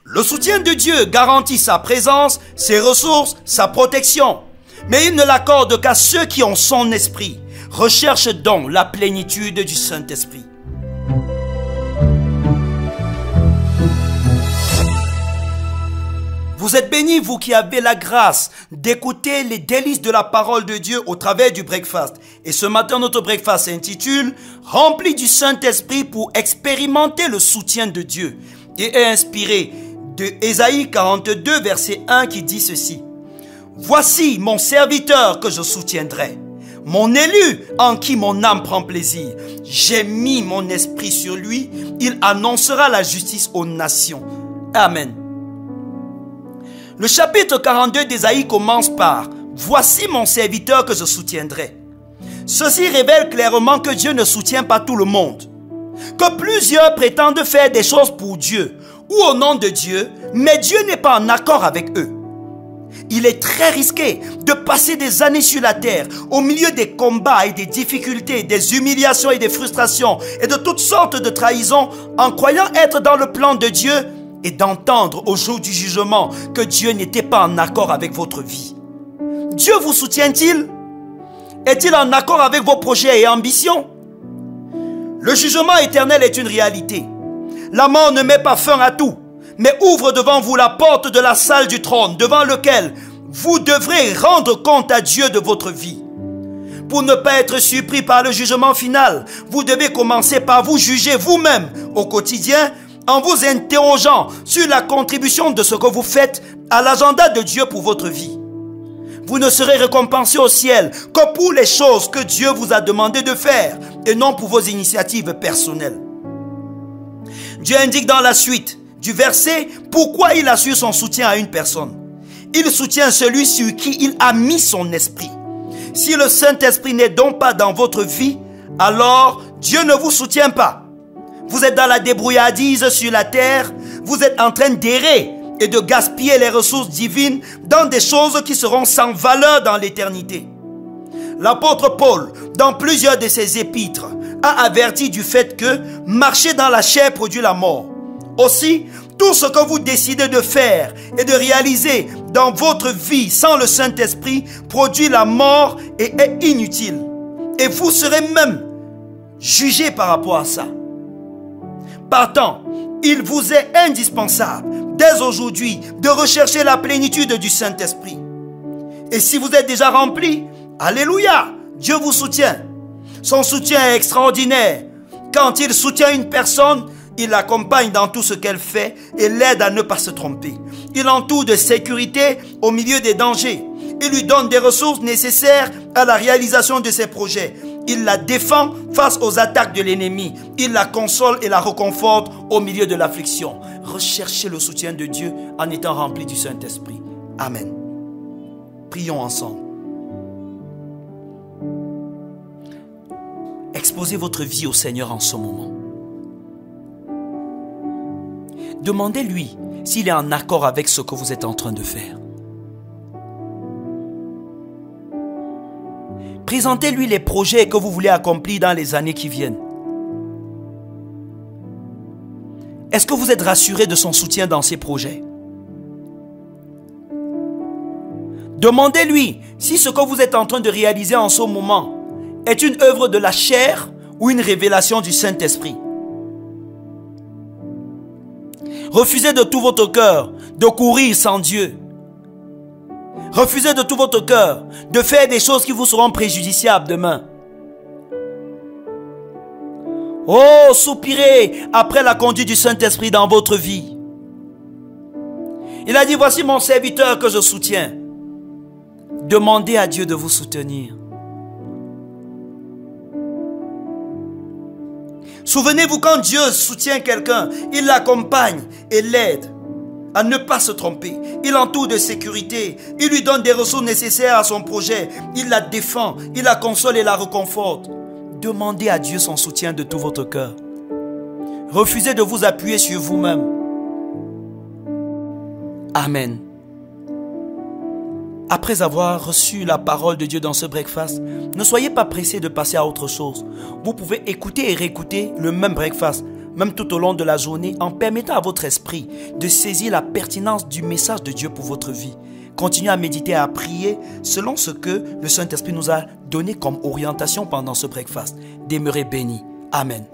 Le soutien de Dieu garantit sa présence, ses ressources, sa protection. Mais il ne l'accorde qu'à ceux qui ont son esprit. Recherche donc la plénitude du Saint-Esprit. Vous êtes bénis, vous qui avez la grâce d'écouter les délices de la parole de Dieu au travers du breakfast. Et ce matin, notre breakfast s'intitule « Rempli du Saint-Esprit pour expérimenter le soutien de Dieu » et est inspiré de Ésaïe 42, verset 1 qui dit ceci. « Voici mon serviteur que je soutiendrai, mon élu en qui mon âme prend plaisir. J'ai mis mon esprit sur lui, il annoncera la justice aux nations. » Amen. Le chapitre 42 d'Ésaïe commence par « Voici mon serviteur que je soutiendrai ». Ceci révèle clairement que Dieu ne soutient pas tout le monde. Que plusieurs prétendent faire des choses pour Dieu ou au nom de Dieu, mais Dieu n'est pas en accord avec eux. Il est très risqué de passer des années sur la terre au milieu des combats et des difficultés, des humiliations et des frustrations et de toutes sortes de trahisons en croyant être dans le plan de Dieu et d'entendre au jour du jugement que Dieu n'était pas en accord avec votre vie. Dieu vous soutient-il? Est-il en accord avec vos projets et ambitions? Le jugement éternel est une réalité. La mort ne met pas fin à tout, mais ouvre devant vous la porte de la salle du trône, devant lequel vous devrez rendre compte à Dieu de votre vie. Pour ne pas être surpris par le jugement final, vous devez commencer par vous juger vous-même au quotidien en vous interrogeant sur la contribution de ce que vous faites à l'agenda de Dieu pour votre vie. Vous ne serez récompensé au ciel que pour les choses que Dieu vous a demandé de faire et non pour vos initiatives personnelles. Dieu indique dans la suite du verset pourquoi il assure son soutien à une personne. Il soutient celui sur qui il a mis son esprit. Si le Saint-Esprit n'est donc pas dans votre vie, alors Dieu ne vous soutient pas. Vous êtes dans la débrouillardise sur la terre, vous êtes en train d'errer et de gaspiller les ressources divines dans des choses qui seront sans valeur dans l'éternité. L'apôtre Paul, dans plusieurs de ses épîtres, a averti du fait que marcher dans la chair produit la mort. Aussi, tout ce que vous décidez de faire et de réaliser dans votre vie sans le Saint-Esprit produit la mort et est inutile. Et vous serez même jugé par rapport à ça. Partant, il vous est indispensable, dès aujourd'hui, de rechercher la plénitude du Saint-Esprit. Et si vous êtes déjà rempli, alléluia, Dieu vous soutient. Son soutien est extraordinaire. Quand il soutient une personne, il l'accompagne dans tout ce qu'elle fait et l'aide à ne pas se tromper. Il l'entoure de sécurité au milieu des dangers. Il lui donne des ressources nécessaires à la réalisation de ses projets. Il la défend face aux attaques de l'ennemi. Il la console et la réconforte au milieu de l'affliction. Recherchez le soutien de Dieu en étant rempli du Saint-Esprit. Amen. Prions ensemble. Exposez votre vie au Seigneur en ce moment. Demandez-lui s'il est en accord avec ce que vous êtes en train de faire. Présentez-lui les projets que vous voulez accomplir dans les années qui viennent. Est-ce que vous êtes rassuré de son soutien dans ces projets? Demandez-lui si ce que vous êtes en train de réaliser en ce moment est une œuvre de la chair ou une révélation du Saint-Esprit. Refusez de tout votre cœur de courir sans Dieu. Refusez de tout votre cœur de faire des choses qui vous seront préjudiciables demain. Oh, soupirez après la conduite du Saint-Esprit dans votre vie. Il a dit, voici mon serviteur que je soutiens. Demandez à Dieu de vous soutenir. Souvenez-vous, quand Dieu soutient quelqu'un, il l'accompagne et l'aide à ne pas se tromper. Il l'entoure de sécurité. Il lui donne des ressources nécessaires à son projet. Il la défend. Il la console et la réconforte. Demandez à Dieu son soutien de tout votre cœur. Refusez de vous appuyer sur vous-même. Amen. Après avoir reçu la parole de Dieu dans ce breakfast, ne soyez pas pressés de passer à autre chose. Vous pouvez écouter et réécouter le même breakfast même tout au long de la journée, en permettant à votre esprit de saisir la pertinence du message de Dieu pour votre vie. Continuez à méditer et à prier selon ce que le Saint-Esprit nous a donné comme orientation pendant ce breakfast. Demeurez bénis. Amen.